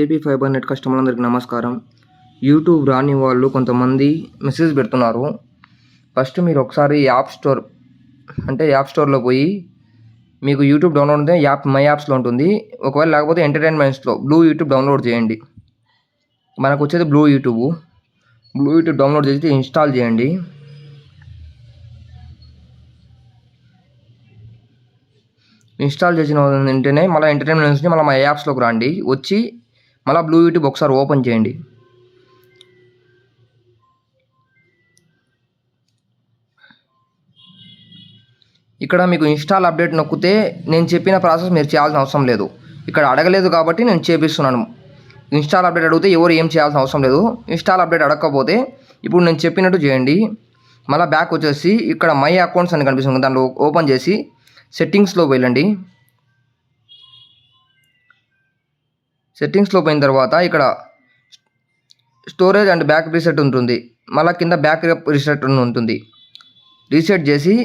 AP fibre net కస్టమర్లందరికీ నమస్కారం. YouTube రాని వాళ్ళు కొంతమంది మెసేజ్ పెడుతున్నారు. ఫస్ట్ మీరు ఒకసారి యాప్ స్టోర్లో పోయి మీకు యూట్యూబ్ డౌన్లోడ్ ఉంటే మై యాప్స్లో ఉంటుంది. ఒకవేళ లేకపోతే ఎంటర్టైన్మెంట్స్లో బ్లూ యూట్యూబ్ డౌన్లోడ్ చేయండి. మనకు వచ్చేది బ్లూ యూట్యూబ్ డౌన్లోడ్ చేసి ఇన్స్టాల్ చేయండి. ఇన్స్టాల్ చేసిన వెంటనే మళ్ళీ ఎంటర్టైన్మెంట్స్ నుంచి మళ్ళీ మై యాప్స్లోకి రండి. వచ్చి మళ్ళీ బ్లూ యూట్యూబ్ ఒకసారి ఓపెన్ చేయండి. ఇక్కడ మీకు ఇన్స్టాల్ అప్డేట్ నొక్కితే నేను చెప్పిన ప్రాసెస్ మీరు చేయాల్సిన అవసరం లేదు. ఇక్కడ అడగలేదు కాబట్టి నేను చేపిస్తున్నాను. ఇన్స్టాల్ అప్డేట్ అడిగితే ఎవరు ఏం చేయాల్సిన అవసరం లేదు. ఇన్స్టాల్ అప్డేట్ అడగకపోతే ఇప్పుడు నేను చెప్పినట్టు చేయండి. మళ్ళీ బ్యాక్ వచ్చేసి ఇక్కడ మై అకౌంట్స్ అని కనిపిస్తుంది, దాంట్లో ఓపెన్ చేసి సెట్టింగ్స్లో వెళ్ళండి. సెట్టింగ్స్లో పోయిన తర్వాత ఇక్కడ స్టోరేజ్ అండ్ బ్యాక్ రీసెట్ ఉంటుంది. మళ్ళీ కింద బ్యాక్ రీసెట్ ఉంటుంది. రీసెట్ చేసి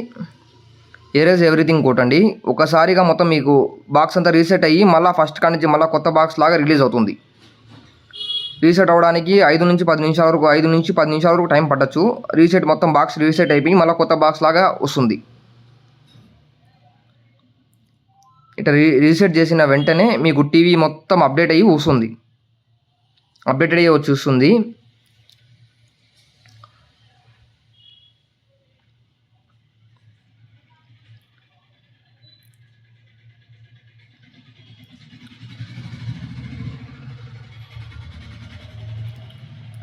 ఎరేజ్ ఎవ్రీథింగ్ కొట్టండి. ఒకసారిగా మొత్తం మీకు బాక్స్ అంతా రీసెట్ అయ్యి మళ్ళీ ఫస్ట్ కాడి నుంచి మళ్ళీ కొత్త బాక్స్ లాగా రిలీజ్ అవుతుంది. రీసెట్ అవ్వడానికి 5 నుంచి 10 నిమిషాల వరకు టైం పట్టచ్చు. మొత్తం బాక్స్ రీసెట్ అయిపోయి మళ్ళీ కొత్త బాక్స్ లాగా వస్తుంది. ఇట్లా రీసెట్ చేసిన వెంటనే మీకు టీవీ మొత్తం అప్డేట్ అయ్యి వస్తుంది. అప్డేటెడ్ అయ్యి చూస్తుంది.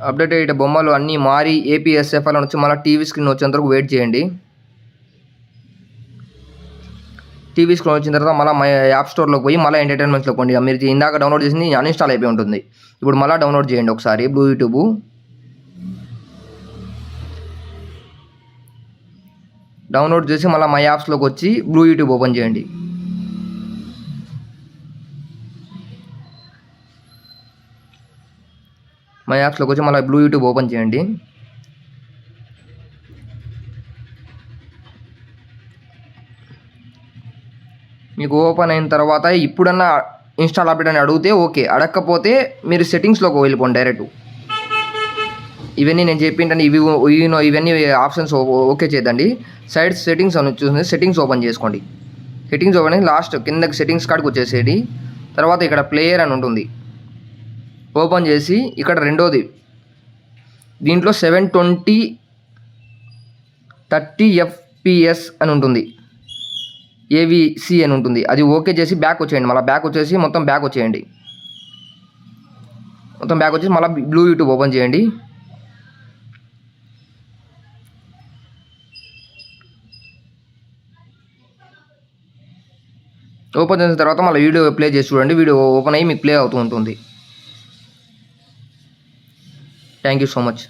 అప్డేట్ అయ్యే బొమ్మలు అన్నీ మారి ఏపీఎస్ఎఫ్ఎల్ అని వచ్చి మళ్ళీ టీవీ స్క్రీన్ వచ్చేంత వరకు వెయిట్ చేయండి. టీవీ స్క్రీన్ వచ్చిన తర్వాత మళ్ళీ మై యాప్ స్టోర్లోకి పోయి మళ్ళీ ఎంటర్టైన్మెంట్స్లో పోండి. మీరు ఇందాక డౌన్లోడ్ చేసింది అన్ఇన్స్టాల్ అయిపోయి ఉంటుంది. ఇప్పుడు మళ్ళీ డౌన్లోడ్ చేయండి ఒకసారి బ్లూ యూట్యూబ్. డౌన్లోడ్ చేసి మళ్ళీ మై యాప్స్లోకి వచ్చి బ్లూ యూట్యూబ్ ఓపెన్ చేయండి. మై యాప్స్లోకి వచ్చి మళ్ళీ బ్లూ యూట్యూబ్ ఓపెన్ చేయండి. మీకు ఓపెన్ అయిన తర్వాత ఇప్పుడన్నా ఇన్స్టాల్ అప్డేట్ అని అడిగితే ఓకే, అడగకపోతే మీరు సెట్టింగ్స్లోకి వెళ్ళిపోండి డైరెక్ట్. ఇవన్నీ నేను చెప్పింటే ఇవన్నీ ఆప్షన్స్ ఓకే చేద్దండి. సైడ్ సెట్టింగ్స్ అని చూసి సెట్టింగ్స్ ఓపెన్ చేసుకోండి. సెట్టింగ్స్ ఓపెన్ అయ్యి లాస్ట్ కిందకి సెట్టింగ్స్ కాడికి వచ్చేసేది. తర్వాత ఇక్కడ ప్లేయర్ అని ఉంటుంది, ఓపెన్ చేసి ఇక్కడ రెండోది దీంట్లో 720 30 FPS అని ఉంటుంది, AVC అని ఉంటుంది. అది ఓకే చేసి బ్యాక్ వచ్చేయండి. మళ్ళీ బ్యాక్ వచ్చేసి మొత్తం బ్యాక్ వచ్చేసి మళ్ళీ బ్లూ యూట్యూబ్ ఓపెన్ చేయండి. ఓపెన్ చేసిన తర్వాత మళ్ళీ వీడియో ప్లే చేసి చూడండి. వీడియో ఓపెన్ అయ్యి మీకు ప్లే అవుతూ ఉంటుంది. Thank you so much.